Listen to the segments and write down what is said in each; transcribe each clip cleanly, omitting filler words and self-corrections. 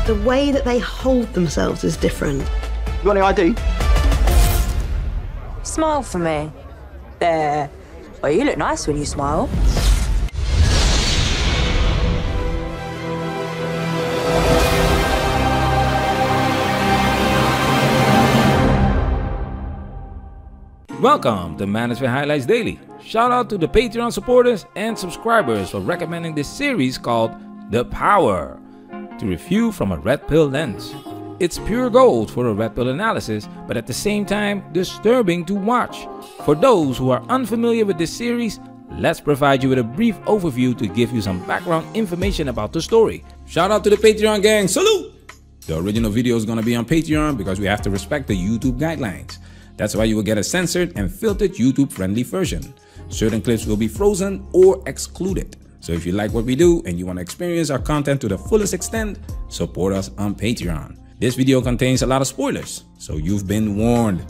The way that they hold themselves is different. You got any ID? Smile for me. There. Oh, you look nice when you smile. Welcome to Management Highlights Daily. Shout out to the Patreon supporters and subscribers for recommending this series called The Power to review from a red pill lens. It's pure gold for a red pill analysis, but at the same time disturbing to watch. For those who are unfamiliar with this series, let's provide you with a brief overview to give you some background information about the story. Shout out to the Patreon gang, salute! The original video is going to be on Patreon because we have to respect the YouTube guidelines. That's why you will get a censored and filtered YouTube friendly version. Certain clips will be frozen or excluded. So if you like what we do and you want to experience our content to the fullest extent, support us on Patreon. This video contains a lot of spoilers, so you've been warned.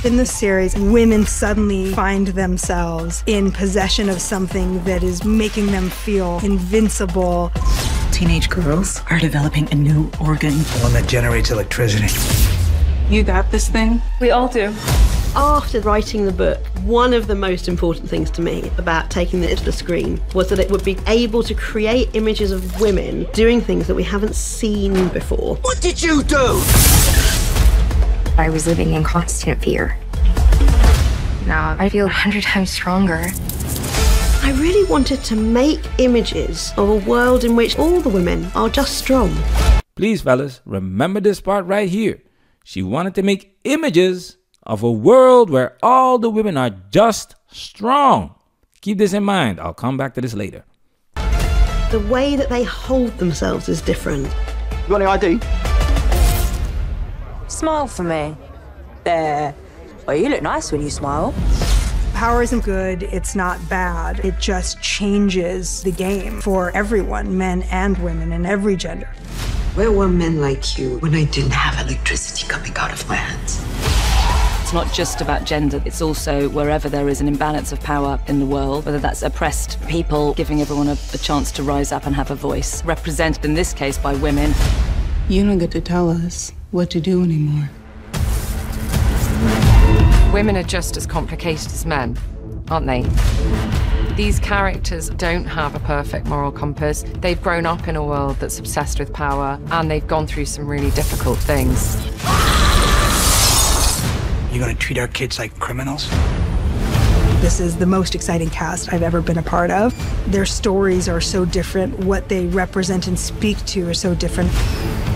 In this series, women suddenly find themselves in possession of something that is making them feel invincible. Teenage girls are developing a new organ. The one that generates electricity. You got this thing? We all do. After writing the book, one of the most important things to me about taking it to the screen was that it would be able to create images of women doing things that we haven't seen before. What did you do? I was living in constant fear. Now I feel 100 times stronger. I really wanted to make images of a world in which all the women are just strong. Please, fellas, remember this part right here. She wanted to make images of a world where all the women are just strong. Keep this in mind. I'll come back to this later. The way that they hold themselves is different. You got any ID? Smile for me. There. Oh, you look nice when you smile. Power isn't good, it's not bad. It just changes the game for everyone, men and women, and every gender. Where were men like you when I didn't have electricity coming out of my hands? It's not just about gender, it's also wherever there is an imbalance of power in the world, whether that's oppressed people, giving everyone a chance to rise up and have a voice, represented in this case by women. You don't get to tell us what to do anymore. Women are just as complicated as men, aren't they? These characters don't have a perfect moral compass. They've grown up in a world that's obsessed with power, and they've gone through some really difficult things. You gonna treat our kids like criminals? This is the most exciting cast I've ever been a part of. Their stories are so different. What they represent and speak to are so different.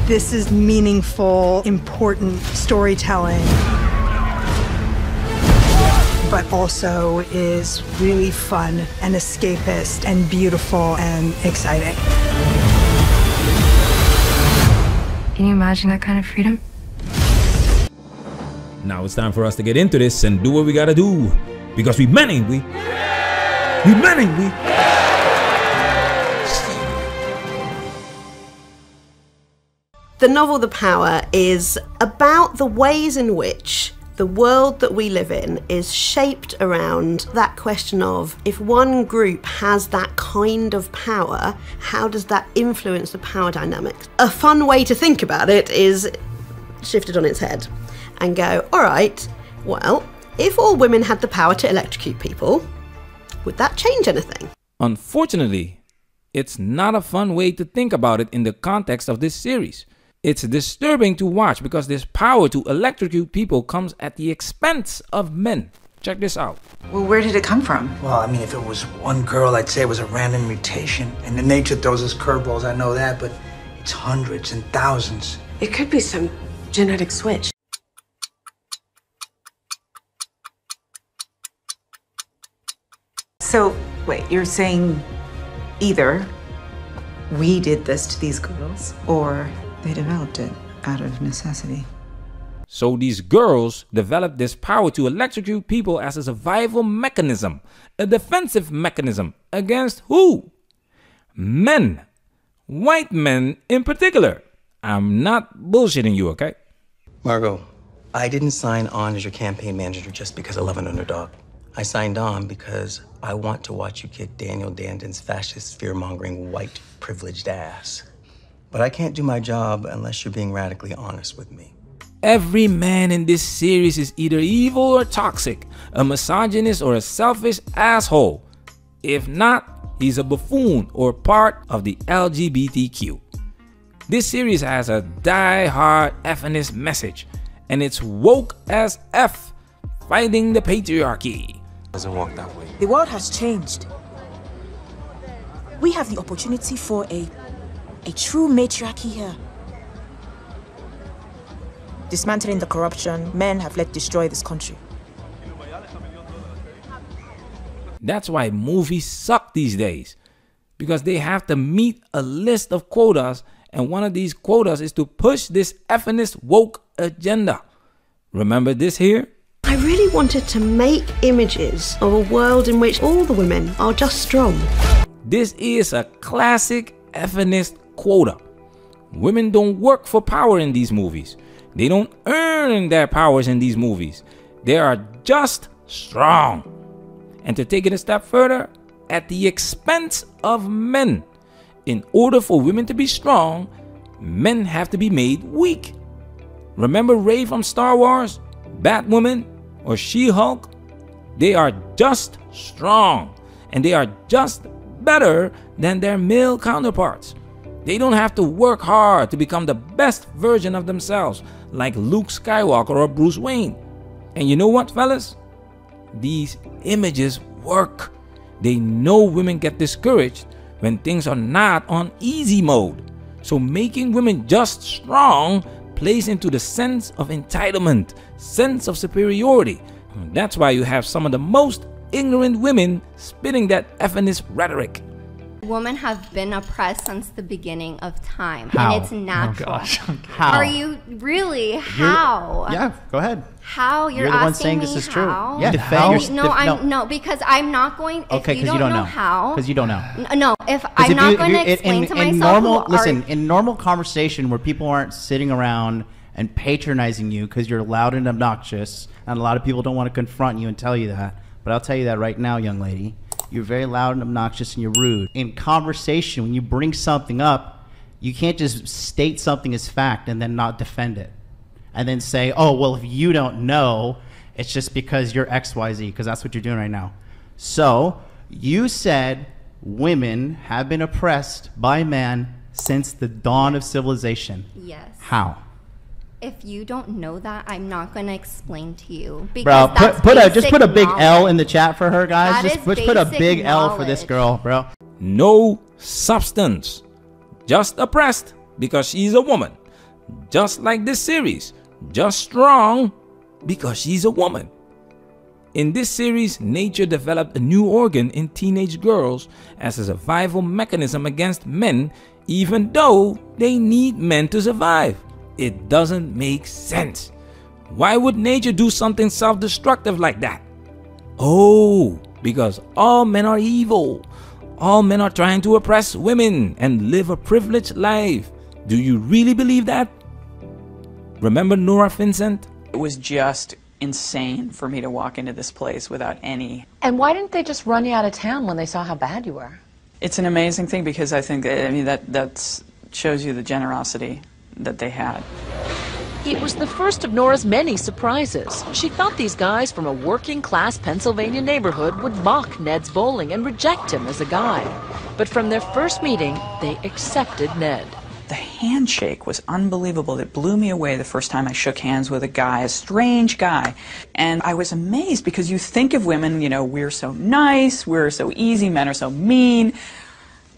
This is meaningful, important storytelling, but also is really fun and escapist and beautiful and exciting. Can you imagine that kind of freedom? Now it's time for us to get into this and do what we gotta do. Because we men, ain't we? We men, ain't we? The novel The Power is about the ways in which the world that we live in is shaped around that question of, if one group has that kind of power, how does that influence the power dynamics? A fun way to think about it is shifted on its head and go, all right, well, if all women had the power to electrocute people, would that change anything? Unfortunately, it's not a fun way to think about it in the context of this series. It's disturbing to watch because this power to electrocute people comes at the expense of men. Check this out. Well, where did it come from? Well, I mean, if it was one girl, I'd say it was a random mutation. And the nature throws us curveballs, I know that, but it's hundreds and thousands. It could be some genetic switch. So, wait, you're saying either we did this to these girls, or they developed it out of necessity. So these girls developed this power to electrocute people as a survival mechanism, a defensive mechanism against who? Men. White men in particular. I'm not bullshitting you, okay? Margot, I didn't sign on as your campaign manager just because I love an underdog. I signed on because I want to watch you kick Daniel Dandon's fascist, fear-mongering, white, privileged ass. But I can't do my job unless you're being radically honest with me. Every man in this series is either evil or toxic, a misogynist or a selfish asshole. If not, he's a buffoon or part of the LGBTQ. This series has a die-hard feminist message, and it's woke as F, fighting the patriarchy. Doesn't work that way. The world has changed. We have the opportunity for a true matriarchy here. Dismantling the corruption men have let destroy this country. That's why movies suck these days, because they have to meet a list of quotas, and one of these quotas is to push this feminist woke agenda. Remember this here? I really wanted to make images of a world in which all the women are just strong. This is a classic feminist quota. Women don't work for power in these movies. They don't earn their powers in these movies. They are just strong. And to take it a step further, at the expense of men. In order for women to be strong, men have to be made weak. Remember Rey from Star Wars, Batwoman, or She-Hulk? They are just strong, and they are just better than their male counterparts. They don't have to work hard to become the best version of themselves, like Luke Skywalker or Bruce Wayne. And you know what, fellas? These images work. They know women get discouraged when things are not on easy mode. So making women just strong plays into the sense of entitlement, sense of superiority. That's why you have some of the most ignorant women spitting that feminist rhetoric. Women have been oppressed since the beginning of time. How? And it's natural. Oh gosh. How? Are you really? How? Yeah, go ahead. How? You're the one asking saying me this is how? true. Yeah, No, because I'm not going. Okay, if you don't know how. Because you don't know. No, if I'm not going to explain to myself. In normal conversation where people aren't sitting around and patronizing you because you're loud and obnoxious, and a lot of people don't want to confront you and tell you that. But I'll tell you that right now, young lady. You're very loud and obnoxious and you're rude. In conversation, when you bring something up, you can't just state something as fact and then not defend it. And then say, oh, well, if you don't know, it's just because you're XYZ, because that's what you're doing right now. So you said women have been oppressed by man since the dawn of civilization. Yes. How? If you don't know that, I'm not going to explain to you. Bro, just put a big L in the chat for her, guys. Just put a big L for this girl, bro. No substance. Just oppressed because she's a woman. Just like this series. Just strong because she's a woman. In this series, nature developed a new organ in teenage girls as a survival mechanism against men, even though they need men to survive. It doesn't make sense. Why would nature do something self-destructive like that? Oh, because all men are evil. All men are trying to oppress women and live a privileged life. Do you really believe that? Remember Nora Vincent? It was just insane for me to walk into this place without any... And why didn't they just run you out of town when they saw how bad you were? It's an amazing thing because I think, that shows you the generosity that they had. It was the first of Nora's many surprises. She thought these guys from a working-class Pennsylvania neighborhood would mock Ned's bowling and reject him as a guy. But from their first meeting, they accepted Ned. The handshake was unbelievable. It blew me away the first time I shook hands with a guy, a strange guy. And I was amazed because you think of women, we're so nice, we're so easy, men are so mean.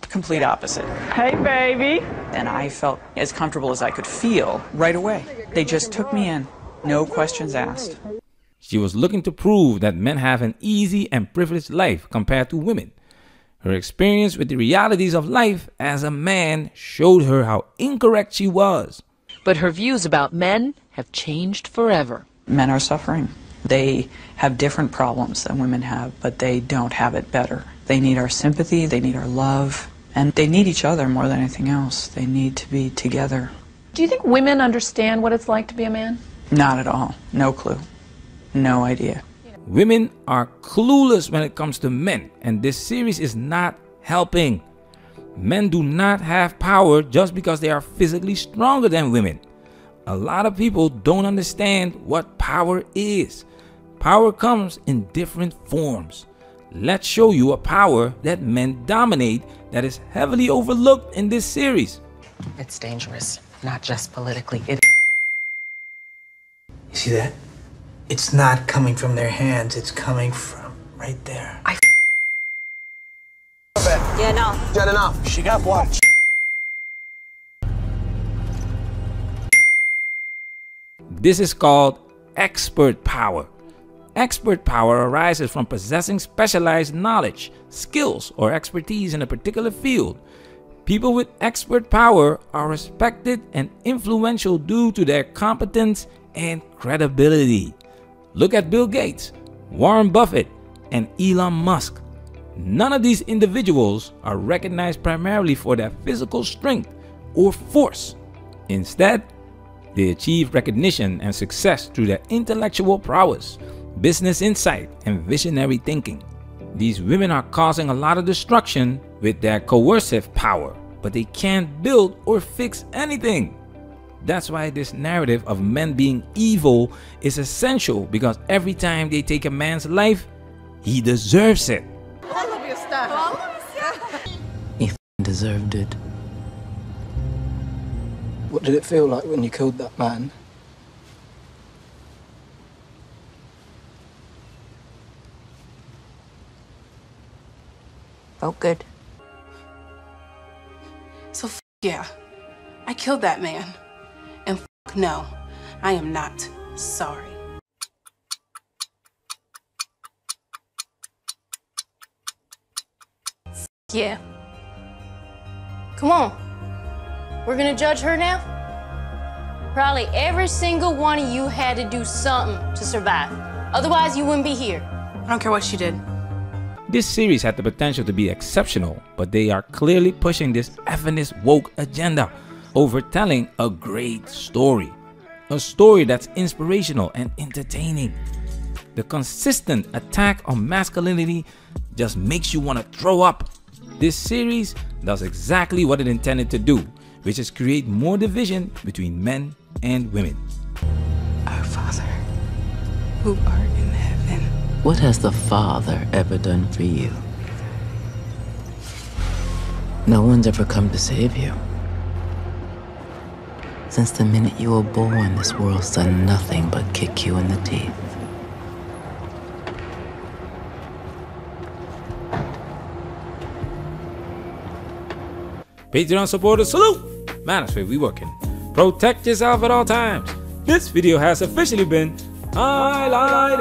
Complete opposite. Hey, baby. And I felt as comfortable as I could feel right away. They just took me in, no questions asked. She was looking to prove that men have an easy and privileged life compared to women. Her experience with the realities of life as a man showed her how incorrect she was. But her views about men have changed forever. Men are suffering. They have different problems than women have, but they don't have it better. They need our sympathy, they need our love. And they need each other more than anything else. They need to be together. Do you think women understand what it's like to be a man? Not at all. No clue. No idea. Women are clueless when it comes to men, and this series is not helping. Men do not have power just because they are physically stronger than women. A lot of people don't understand what power is. Power comes in different forms. Let's show you a power that men dominate that is heavily overlooked in this series. It's dangerous, not just politically. You see that? It's not coming from their hands, it's coming from right there. Yeah, no. Jet enough. She got one. This is called expert power. Expert power arises from possessing specialized knowledge, skills, or expertise in a particular field. People with expert power are respected and influential due to their competence and credibility. Look at Bill Gates, Warren Buffett, and Elon Musk. None of these individuals are recognized primarily for their physical strength or force. Instead, they achieve recognition and success through their intellectual prowess, business insight, and visionary thinking. These women are causing a lot of destruction with their coercive power, but they can't build or fix anything. That's why this narrative of men being evil is essential, because every time they take a man's life, he deserves it. He deserved it. What did it feel like when you killed that man? Felt good. So yeah, I killed that man. And no, I am not sorry. Yeah. Come on. We're gonna judge her now? Probably every single one of you had to do something to survive. Otherwise, you wouldn't be here. I don't care what she did. This series had the potential to be exceptional, but they are clearly pushing this feminist woke agenda over telling a great story. A story that's inspirational and entertaining. The consistent attack on masculinity just makes you want to throw up. This series does exactly what it intended to do, which is create more division between men and women. Our Father, who art in heaven. What has the Father ever done for you? No one's ever come to save you. Since the minute you were born, this world's done nothing but kick you in the teeth. Patreon supporters, salute! Manosphere, we working. Protect yourself at all times. This video has officially been highlighted.